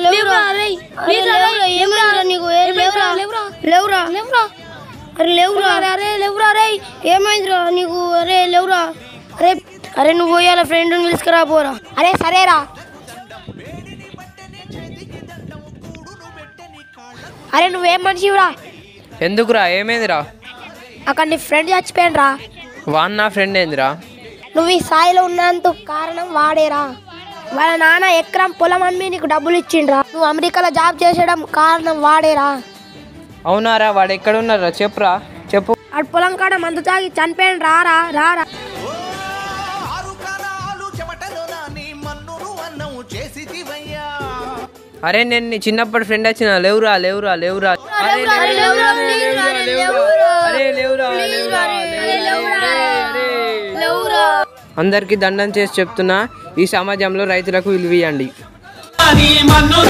లేవురా ఏమైందిరా నీకు? లేవురా అరే లేవురా రే ఏమైందిరా నీకు? అరే లేవురా అరే నువ్వు పోయాల ఫ్రెండ్ తీసుకురా పోరా. అరే సరేరా. అరే నువ్వేం మనిషిరా? ఎందుకురా ఏమైందిరా? అక్కడ నీ ఫ్రెండ్ చచ్చిపోయినరా. వాన్ నా ఫ్రెండ్ ఏందిరా? నువ్వు ఈ స్థాయిలో ఉన్నందుకు కారణం వాడేరా. వాళ్ళ నాన్న ఎకరం పొలం అమ్మి నీకు డబ్బులు ఇచ్చిండ్రా. నువ్వు అమెరికాలో జాబ్ చేసేయడం కారణం వాడేరా. అవునారా? వాడు ఎక్కడ ఉన్నారా? చెప్పురా చెప్పు. అటు పొలం కాడ మందు తాగి చనిపోయాను. రారా అరే నేను నీ చిన్నప్పటి ఫ్రెండ్ వచ్చిన. లేవురా అందరికి దండం చేసి చెప్తున్నా, ఈ సమాజంలో రైతులకు విలువ ఇవ్వండి.